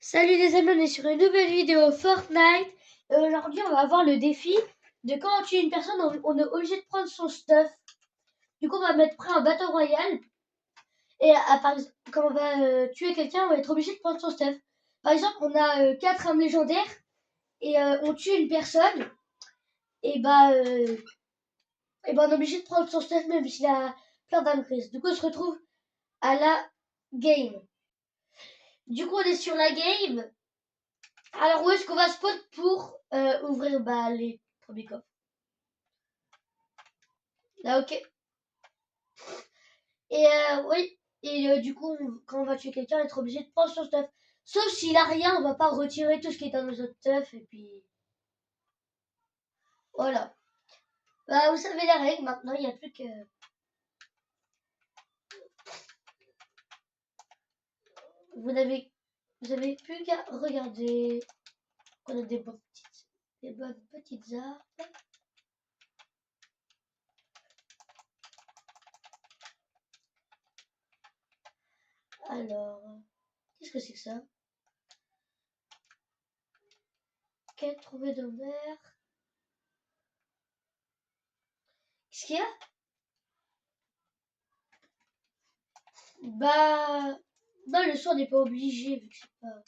Salut les amis, on est sur une nouvelle vidéo Fortnite. Et aujourd'hui, on va voir le défi de quand on tue une personne, on est obligé de prendre son stuff. Du coup, on va mettre prêt en Battle Royale. Et quand on va tuer quelqu'un, on va être obligé de prendre son stuff. Par exemple, on a 4 armes légendaires et on tue une personne. Et on est obligé de prendre son stuff même s'il a plein d'armes grises. Du coup, on se retrouve à la game. Du coup, on est sur la game. Alors, où est-ce qu'on va spot pour ouvrir les premiers coffres? Là, ok. Et oui. Et du coup, quand on va tuer quelqu'un, on va être obligé de prendre son stuff. Sauf s'il a rien, on va pas retirer tout ce qui est dans nos autres stuff. Et puis, voilà. Bah, vous savez les règles maintenant, il n'y a plus que. Vous avez plus qu'à regarder. On a des bonnes petites armes. Alors, qu'est-ce que c'est que ça? Quête trouvée de mer. Qu'est-ce qu'il y a? Bah, non, le soin n'est pas obligé vu que c'est pas.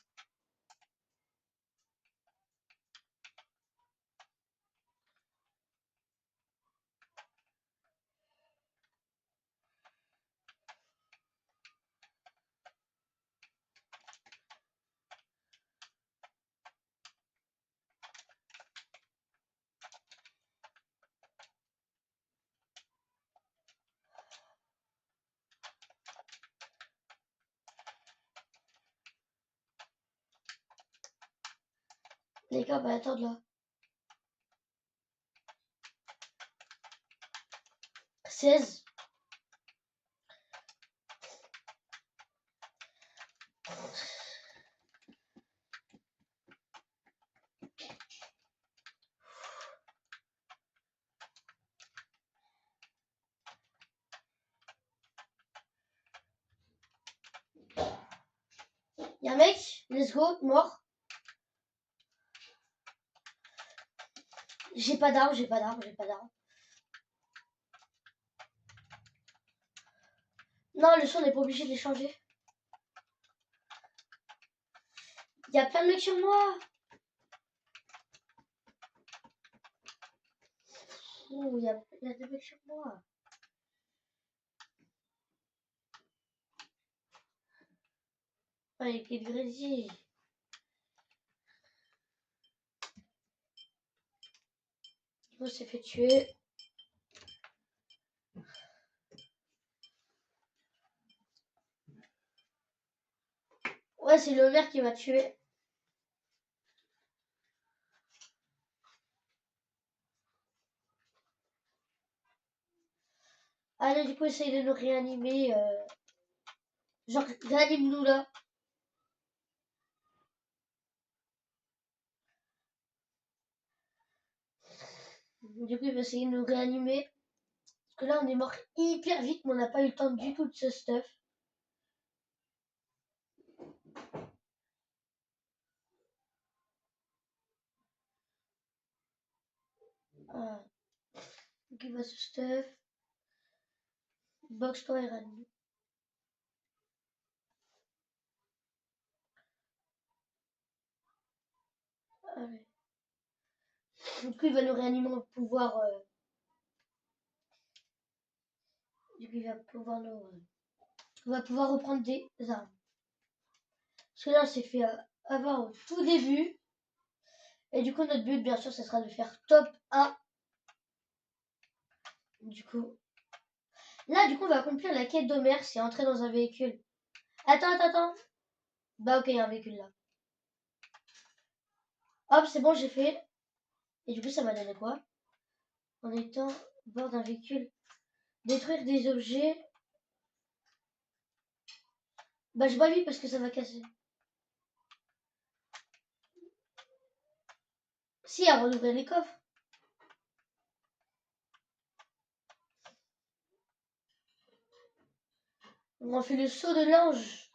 D'accord, bah attends là. 16. Y'a un mec, let's go, mort. J'ai pas d'arme. Non, le son n'est pas obligé de les changer. Y'a plein de mecs sur moi. Ouh, y'a des mecs sur moi. Allez, quel grésil. On s'est fait tuer. Ouais, c'est le maire qui m'a tué. Allez, du coup, essaye de nous réanimer. Genre, réanime-nous là. Du coup, il va essayer de nous réanimer. Parce que là, on est mort hyper vite, mais on n'a pas eu le temps du tout de ce stuff. Ah. Donc, il va ce stuff. Box-toi et réanime. Allez. Du coup, il va nous réanimer pour pouvoir. Du coup, il va pouvoir nous. On va pouvoir reprendre des armes. Parce que là, on s'est fait avoir au tout début. Et du coup, notre but, bien sûr, ce sera de faire top 1. Du coup. Là, du coup, on va accomplir la quête d'Homer, c'est entrer dans un véhicule. Attends. Bah, ok, il y a un véhicule là. Hop, c'est bon, j'ai fait. Et du coup, ça m'a donné quoi? En étant au bord d'un véhicule. Détruire des objets. Bah, je bois vite parce que ça va casser. Si, avant d'ouvrir les coffres. On fait le saut de l'ange.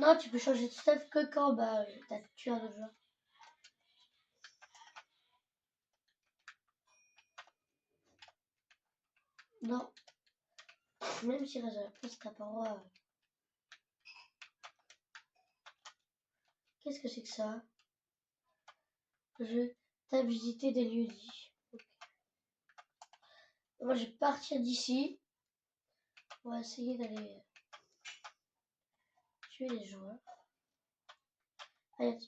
Non, tu peux changer de stuff que quand bah t'as tué un autre joueur. Non. Même si reste à la place, t'as pas le droit. Qu'est-ce que c'est que ça? Je t'as visité des lieux dits. Okay. Moi, je vais partir d'ici. On va essayer d'aller tuer les joueurs. Allez,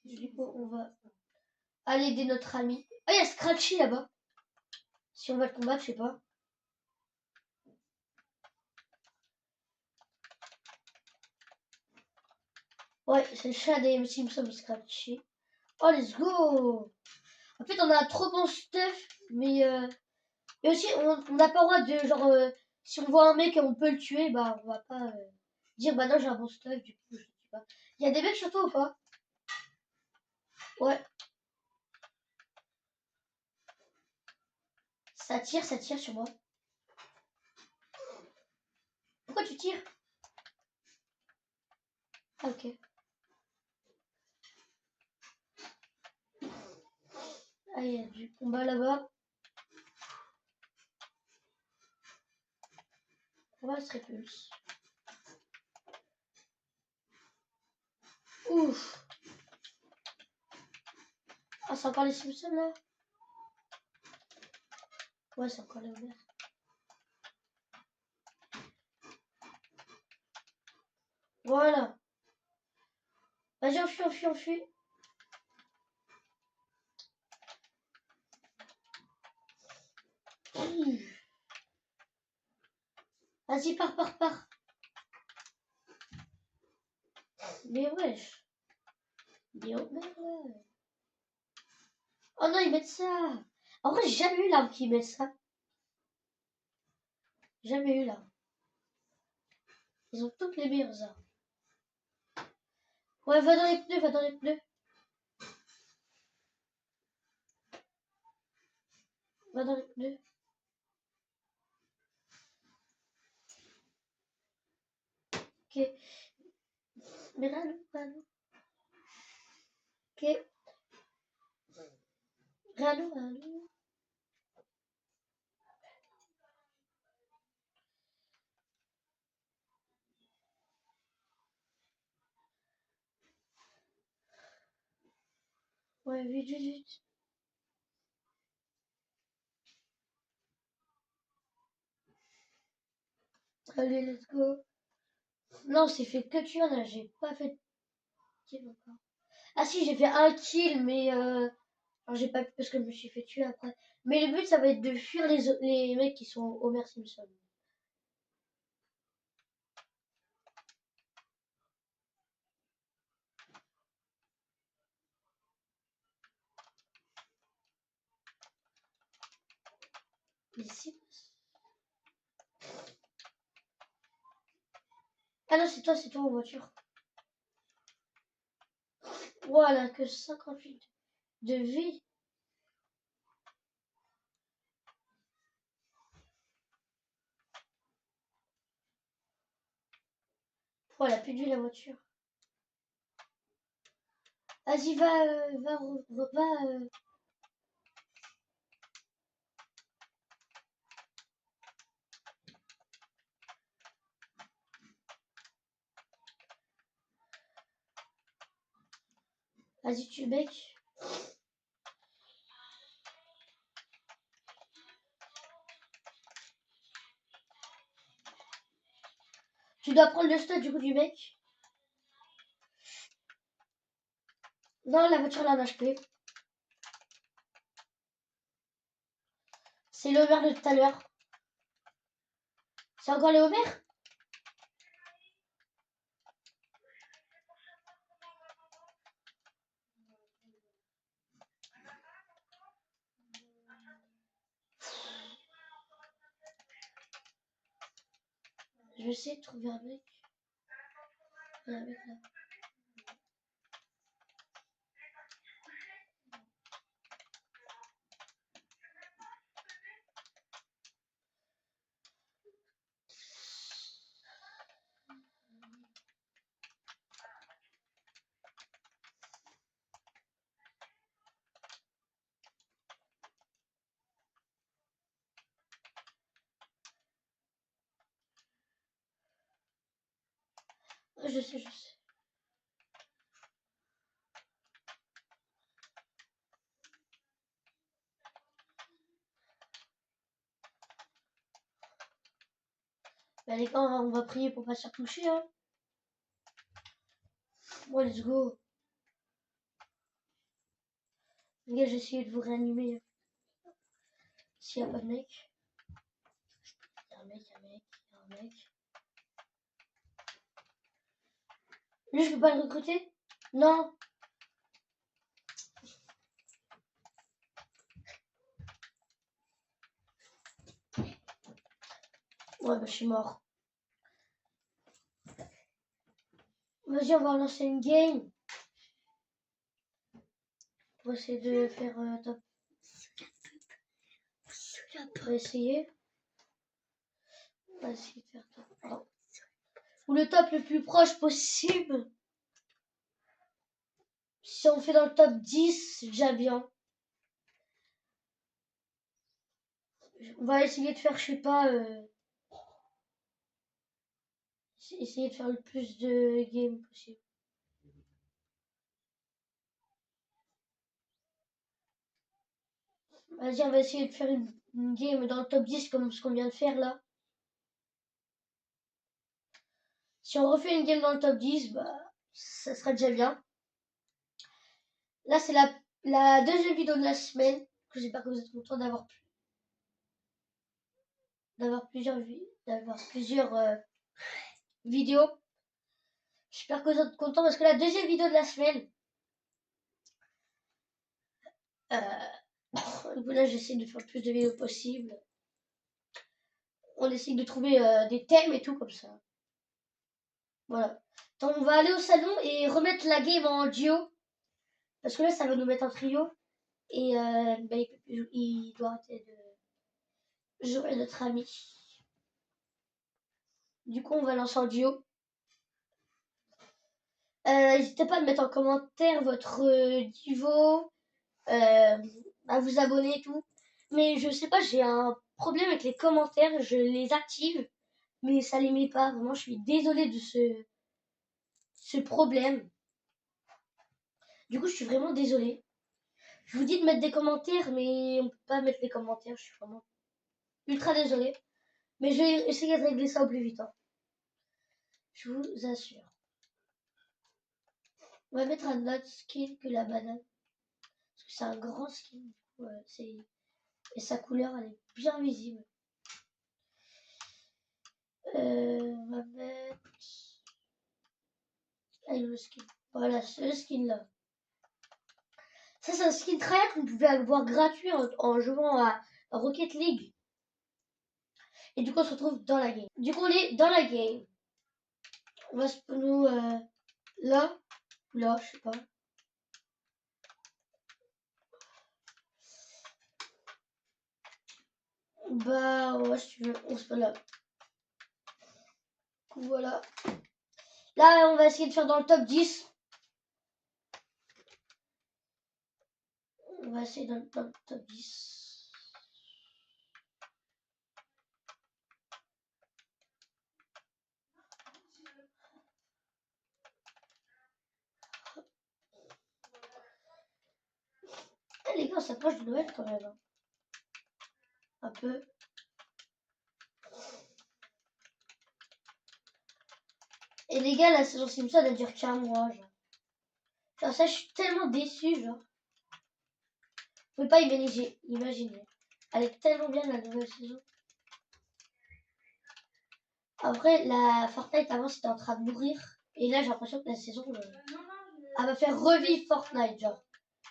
du coup, on va aller aider notre ami. Ah, il y a Scratchy là-bas. Si on va le combattre, je sais pas. Ouais, c'est le chat des Simpsons, Scratchy. Oh, let's go! En fait, on a trop bon stuff, mais et aussi, on n'a pas le droit de, genre, si on voit un mec et on peut le tuer, bah, on va pas dire, bah non, j'ai un bon stuff, du coup, je le tue pas. Il y a des mecs sur toi ou pas? Ouais. Ça tire sur moi. Pourquoi tu tires? Ah, ok. Ah, il y a du combat là-bas. On va se répulse. Ouf. Ah, c'est encore les Simpsons là? Ouais, c'est encore les Homer. Voilà. Vas-y, on fuit. Vas-y, pars. Mais wesh. Mais oh merde. Oh non, ils mettent ça. En vrai, j'ai jamais eu l'arme qui met ça. Jamais eu l'arme. Ils ont toutes les meilleures armes. Ouais, va dans les pneus. Va dans les pneus. Ok. Mais Ralou. Ok. Ralou. Ouais, vite. Allez, let's go. Non, c'est fait que tuer là, j'ai pas fait de kill encore. Ah si, j'ai fait un kill, mais alors j'ai pas pu parce que je me suis fait tuer après. Mais le but, ça va être de fuir les mecs qui sont Homer Simpson. Ici. Ah non, c'est toi en voiture. Voilà, que 58 de vie. Voilà, plus de vie la voiture. Vas-y, va. Vas-y, tu mec. Tu dois prendre le stade du coup du mec. Non, la voiture là, en HP. C'est le Homer de tout à l'heure. C'est encore les Homer? Je vais essayer de trouver un mec. Il y a un mec là. Je sais, je sais. Bah, les gars, on va prier pour pas se faire toucher, hein. Bon, let's go. Les gars, j'ai essayé de vous réanimer. S'il y a pas de mec. Il y a un mec, il y a un mec, il y a un mec. Lui, je peux pas le recruter? Non. Ouais, bah, je suis mort. Vas-y, on va lancer une game. Pour essayer de faire top. On va essayer. On va essayer de faire top. Oh. Ou le top le plus proche possible. Si on fait dans le top 10, c'est déjà bien. On va essayer de faire, je sais pas, essayer de faire le plus de games possible. Vas-y, on va essayer de faire une game dans le top 10 comme ce qu'on vient de faire là. Si on refait une game dans le top 10, bah, ça sera déjà bien. Là, c'est la deuxième vidéo de la semaine. J'espère que vous êtes contents d'avoir plusieurs vidéos. J'espère que vous êtes contents parce que la deuxième vidéo de la semaine, là, j'essaie de faire le plus de vidéos possible. On essaie de trouver des thèmes et tout comme ça. Voilà. Donc, on va aller au salon et remettre la game en duo. Parce que là, ça va nous mettre en trio. Et bah, il doit arrêter de jouer notre ami. Du coup, on va lancer en duo. N'hésitez pas à mettre en commentaire votre niveau, à vous abonner et tout. Mais je sais pas, j'ai un problème avec les commentaires. Je les active, mais ça les met pas. Vraiment, je suis désolée de ce problème. Du coup, je suis vraiment désolée. Je vous dis de mettre des commentaires, mais on peut pas mettre les commentaires. Je suis vraiment ultra désolée. Mais je vais essayer de régler ça au plus vite, hein. Je vous assure. On va mettre un autre skin que la banane. Parce que c'est un grand skin. Et sa couleur, elle est bien visible. On va mettre... Allez, le skin. Voilà, ce skin-là. Ça, c'est un skin tryhard qu'on pouvait avoir gratuit en jouant à Rocket League. Et du coup, on se retrouve dans la game. Du coup, on est dans la game. On va se nous là. Là, je sais pas. Bah, ouais, si tu veux, on se peut là. Voilà. Là, on va essayer de faire dans le top 10. On va essayer dans le top 10. Eh, les gars, on s'approche de Noël quand même, hein. Un peu. Et les gars, la saison Simpson, elle dure qu'un mois, genre. Genre ça, je suis tellement déçue, genre. Vous pouvez pas imaginer. Elle est tellement bien, la nouvelle saison. Après, la Fortnite, avant, c'était en train de mourir. Et là, j'ai l'impression que la saison, elle va faire revivre Fortnite, genre.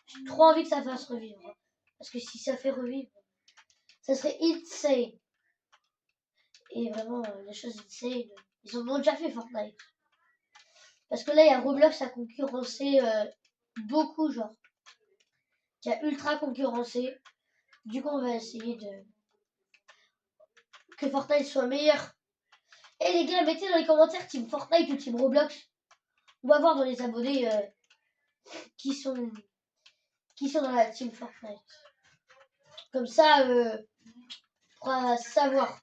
J'ai trop envie que ça fasse revivre, hein. Parce que si ça fait revivre, ça serait insane. Et vraiment, les choses insane, ils en ont déjà fait Fortnite. Parce que là, il y a Roblox à concurrencer beaucoup, genre. Qui a ultra concurrencé. Du coup, on va essayer de que Fortnite soit meilleur. Et les gars, mettez dans les commentaires Team Fortnite ou Team Roblox. On va voir dans les abonnés qui sont dans la Team Fortnite. Comme ça, on pourra savoir.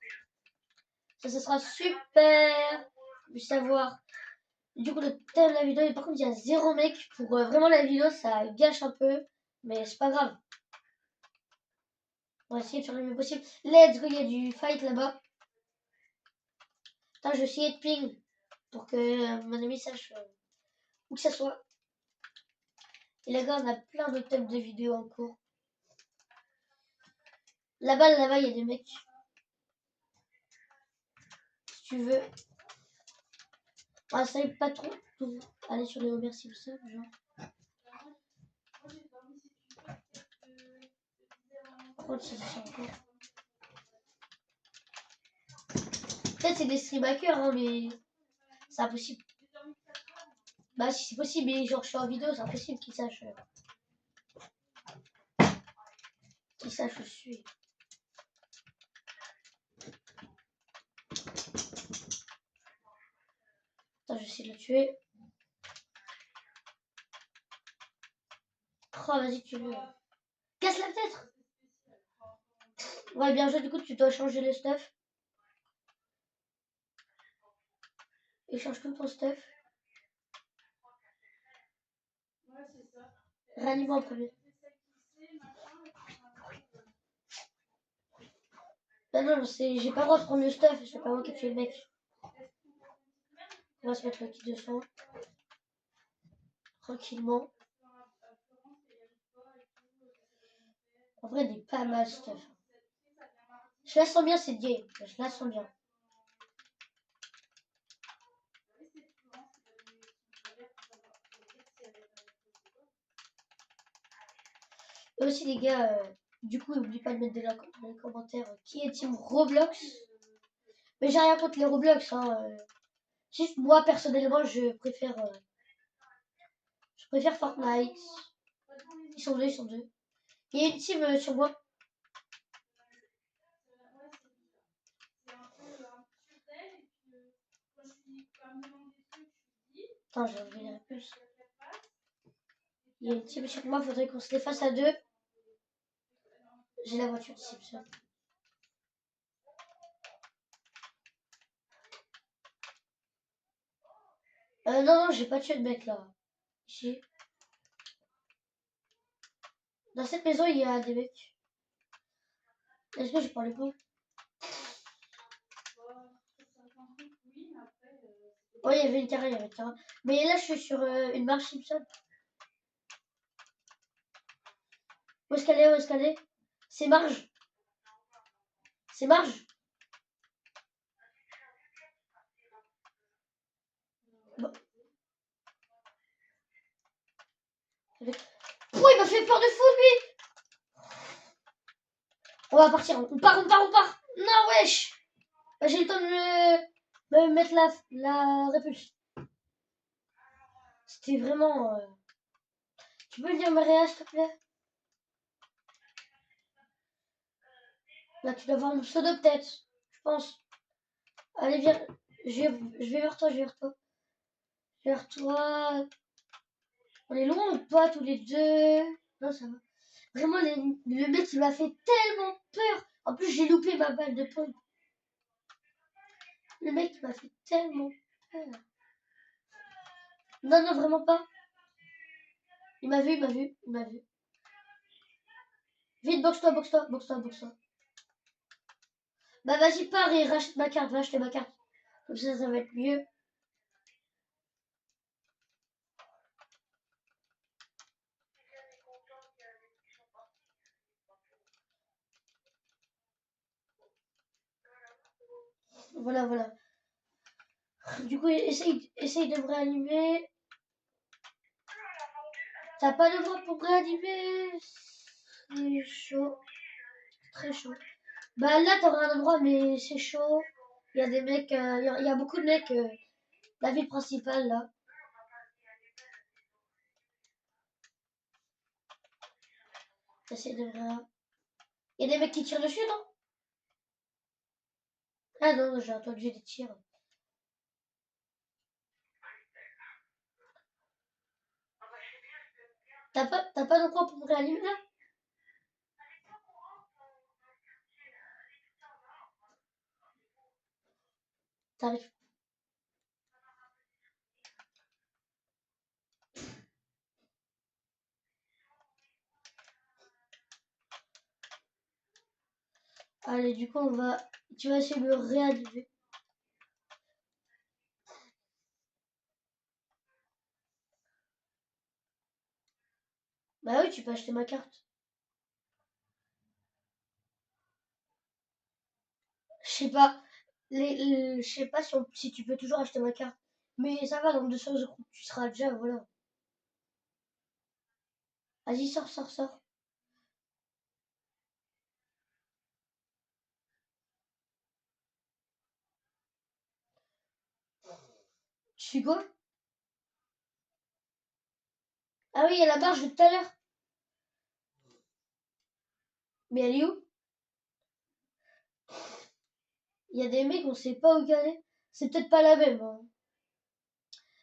Ça sera super de savoir Du coup, le thème de la vidéo, et par contre, il y a 0 mec. Pour vraiment la vidéo, ça gâche un peu. Mais c'est pas grave. On va essayer de faire le mieux possible. Let's go, il y a du fight là-bas. Attends, je vais essayer de ping. Pour que mon ami sache où que ça soit. Et les gars, on a plein de thèmes de vidéos en cours. Là-bas, il y a des mecs. Si tu veux. On va essayer pas trop aller sur les Homer Simpson, genre. Par c'est encore. Peut-être c'est des stream hackers, hein, mais c'est impossible. Bah si c'est possible, mais genre je suis en vidéo, c'est impossible qu'ils sachent. Qu'ils sachent où je suis. Attends, j'essaie de le tuer. Oh, vas-y, tu le. Casse la tête. Ouais, bien joué, du coup, tu dois changer le stuff. Et change tout ton stuff. Réanime en premier. Bah non, j'ai pas le droit de prendre le stuff, c'est pas moi qui ai tué le mec. On va se mettre le kit de soin. Tranquillement. En vrai, il est pas mal stuff. Je la sens bien cette game, je la sens bien. Et aussi les gars, du coup n'oublie pas de mettre dans les commentaires qui est team Roblox. Mais j'ai rien contre les Roblox, hein. Juste moi personnellement je préfère Fortnite. Ils sont deux, ils sont deux. Il y a une team sur moi. Attends, j'ai enlevé la plus. Il y a une team sur moi, faudrait qu'on se les fasse à deux. J'ai la voiture de Simpson. Non, j'ai pas tué de mec là. Ici. Dans cette maison, il y a des mecs. Est-ce que j'ai parlé pas? Ouais, il y avait une carrière, Mais là, je suis sur une marche Simpson. Où est-ce qu'elle est? Où est-ce qu'elle est? C'est Marge. C'est Marge. Bon. Pourquoi il m'a fait peur de fou, lui? On va partir. On part. Non, wesh. J'ai le temps de me mettre la répulse. C'était vraiment... Tu peux lire Maria, s'il te plaît? Là, tu dois avoir mon pseudo, peut-être. Je pense. Allez, viens. Je vais vers toi, Vers toi. On est loin ou pas, tous les deux? Non, ça va. Vraiment, le mec, il m'a fait tellement peur. En plus, j'ai loupé ma balle de pompe. Le mec, il m'a fait tellement peur. Non, vraiment pas. Il m'a vu. Vite, boxe-toi. Bah, vas-y, pars et rachète ma carte. Va acheter ma carte. Comme ça va être mieux. Voilà. Du coup, essaye de me réanimer. T'as pas de droit pour réanimer. C'est chaud. Très chaud. Bah là, t'auras un endroit, mais c'est chaud. Il y a des mecs, il y a beaucoup de mecs. La ville principale, là. J'essaie de voir. Il y a des mecs qui tirent dessus, non? Ah non, j'ai entendu des tirs. T'as pas de quoi pour me réanimer, là? T'arrives. Allez, du coup, tu vas essayer de le réanimer. Bah oui, tu peux acheter ma carte. Je sais pas. Je sais pas si tu peux toujours acheter ma carte. Mais ça va, dans 200 euros, tu seras déjà, voilà. Vas-y, sors, sors, sors. Tu fais quoi? Ah oui, il y a la barge de tout à l'heure. Mais elle est où? Il y a des mecs, on sait pas où aller. C'est peut-être pas la même, hein.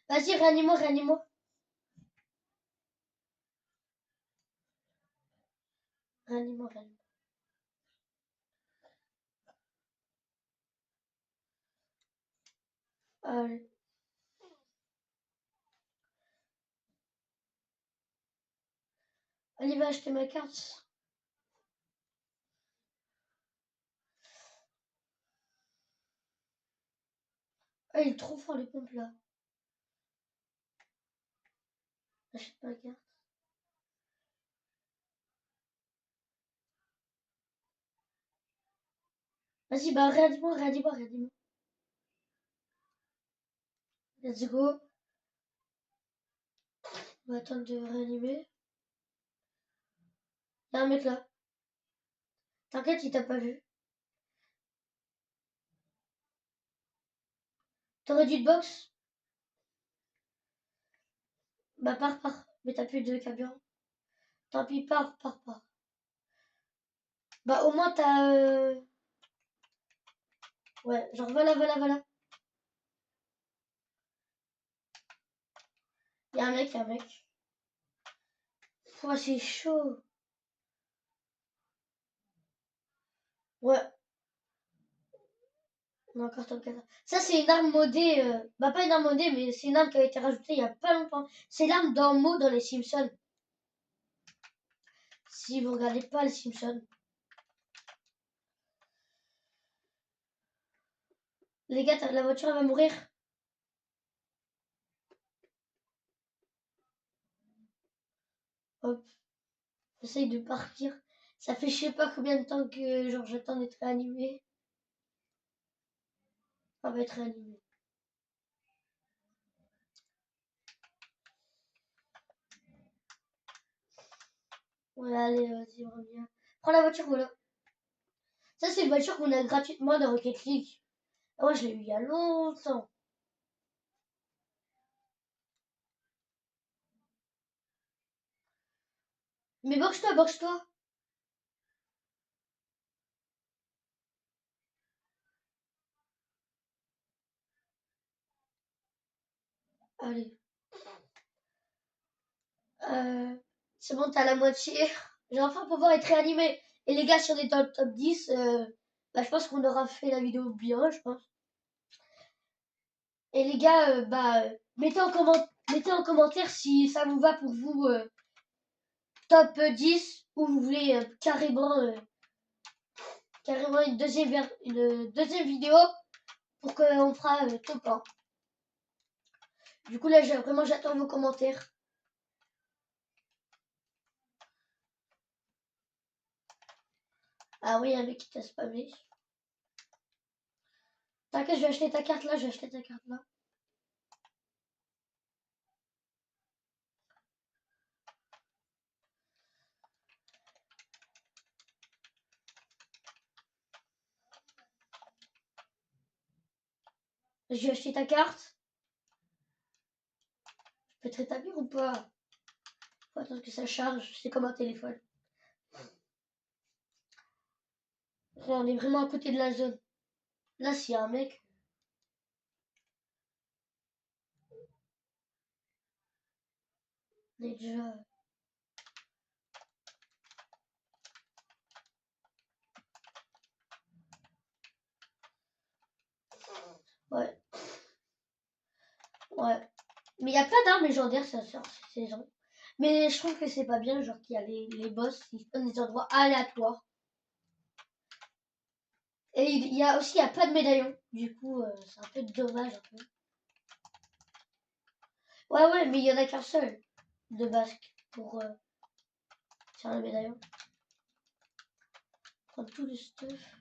Vas-y, réanime-moi, réanime-moi. Réanime-moi, réanime-moi. Allez. Allez, va acheter ma carte. Ah, il est trop fort, les pompes, là. Achète ma carte. Vas-y, bah, réanime-moi, réanime-moi, réanime-moi. Let's go. On va attendre de réanimer. Y'a un mec là. T'inquiète, il t'a pas vu. T'aurais dû te box? Bah, pars, pars. Mais t'as plus de carburant. Tant pis, pars, pars, pars. Bah, au moins, t'as. Ouais, genre, voilà, voilà, voilà. Y'a un mec, y'a un mec. Ouah, c'est chaud. Ouais, on a encore top 4. Ça, c'est une arme modée. Bah, pas une arme modée, mais c'est une arme qui a été rajoutée il y a pas longtemps. C'est l'arme d'un mot dans les Simpsons. Si vous regardez pas les Simpsons. Les gars, la voiture, elle va mourir. Hop, j'essaye de partir. Ça fait je sais pas combien de temps que genre j'attends d'être réanimé. On va être réanimé. Ouais, allez, vas-y, reviens. Prends la voiture, voilà. Ça, c'est une voiture qu'on a gratuitement dans Rocket League. Moi, je l'ai eu il y a longtemps. Mais boxe-toi, boxe-toi. Allez. Euh, c'est bon, t'as la moitié. J'ai enfin pouvoir être réanimé. Et les gars, si on est dans le top 10, bah, je pense qu'on aura fait la vidéo bien, je pense. Et les gars, mettez en commentaire si ça vous va pour vous top 10 ou vous voulez carrément une deuxième vidéo pour qu'on fera top 1. Du coup, là, vraiment, j'attends vos commentaires. Ah oui, il y a un mec qui t'a spammé. T'inquiète, je vais acheter ta carte là, je vais acheter ta carte là. Je vais acheter ta carte. Je peux te rétablir ou pas? Faut attendre que ça charge, c'est comme un téléphone. On est vraiment à côté de la zone. Là, s'il y a un mec. On est déjà. Ouais. Ouais. Mais il y a plein d'armes légendaires, ça sort cette saison. Mais je trouve que c'est pas bien, genre qu'il y a les boss, ils se donnent des endroits aléatoires. Et il y a aussi, il n'y a pas de médaillon. Du coup, c'est un peu dommage. Un peu. Ouais, mais il y en a qu'un seul de basque pour faire le médaillon. Prendre tout le stuff.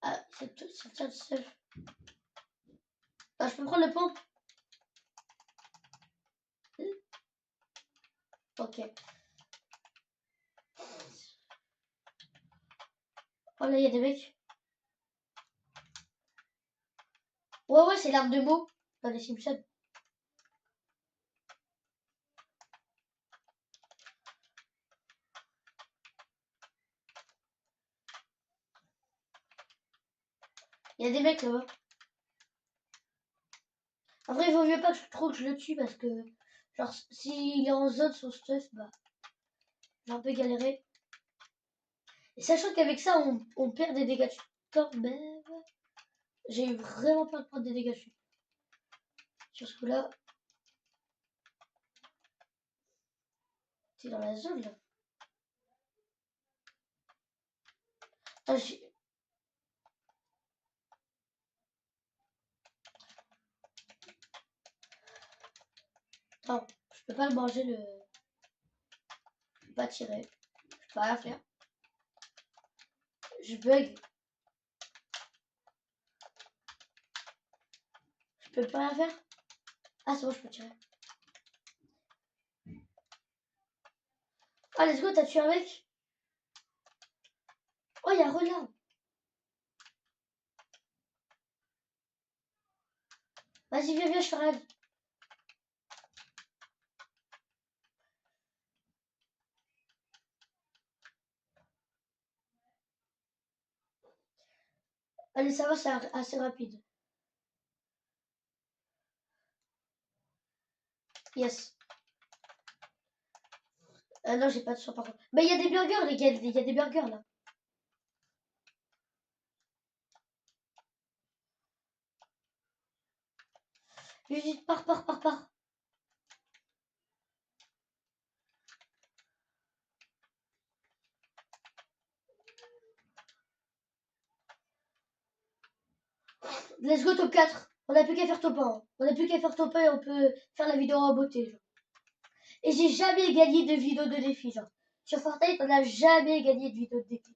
Ah, c'est ça le seul. Ah, je peux prendre le pont. Ok. Oh là, il y a des mecs. Ouais, c'est l'arme de mots dans les Simpsons. Il y a des mecs là-bas. En vrai, il vaut mieux pas trop que je le tue parce que, genre, s'il est en zone son stuff, bah, j'ai un peu galéré. Et sachant qu'avec ça, on perd des dégâts quand même. J'ai eu vraiment peur de prendre des dégâts sur ce coup-là. T'es dans la zone là. Attends, attends, je peux pas le manger le. Je peux pas tirer. Je peux rien faire. Je bug. Je peux pas rien faire. Ah, c'est bon, je peux tirer. Ah, let's go, t'as tué un mec. Oh, il y a Renard. Vas-y, viens, je fais rien. Allez, ça va, c'est assez rapide. Yes. Non, j'ai pas de sang par contre. Mais il y a des burgers, les gars. Il y a des burgers là. Vite, pars. Let's go top 4. On n'a plus qu'à faire top 1. On n'a plus qu'à faire top 1 et on peut faire la vidéo en beauté. Genre. Et j'ai jamais gagné de vidéo de défi. Genre. Sur Fortnite, on n'a jamais gagné de vidéo de défi.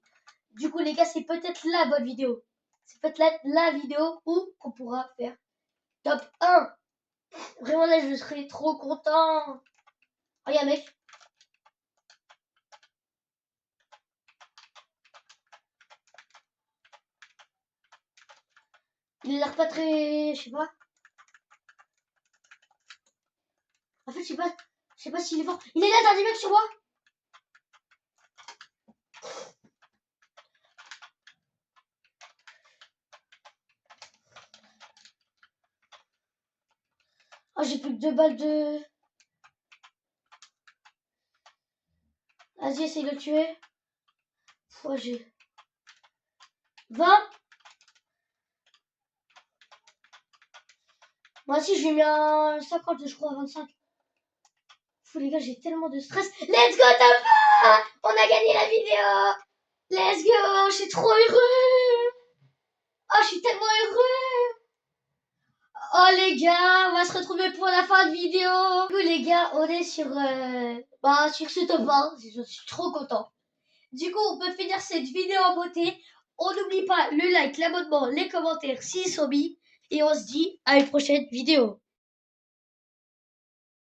Du coup, les gars, c'est peut-être la bonne vidéo. C'est peut-être la vidéo où on pourra faire top 1. Vraiment, là, je serais trop content. Oh, y'a un mec. Il a l'air pas très. Je sais pas. En fait, je sais pas s'il est fort. Il est là, t'as des mecs sur moi. Oh, j'ai plus que 2 balles de. Vas-y, essaye de le tuer. Fois j'ai 20. Moi aussi, je lui ai mis un 50, je crois, 25. Fou, les gars, j'ai tellement de stress. Let's go, top 1. On a gagné la vidéo. Let's go, je suis trop heureux. Oh, je suis tellement heureux. Oh, les gars, on va se retrouver pour la fin de vidéo. Du coup, les gars, on est sur sur ce top 1. Je suis trop content. Du coup, on peut finir cette vidéo en beauté. On n'oublie pas le like, l'abonnement, les commentaires s'ils sont mis. Et on se dit à une prochaine vidéo.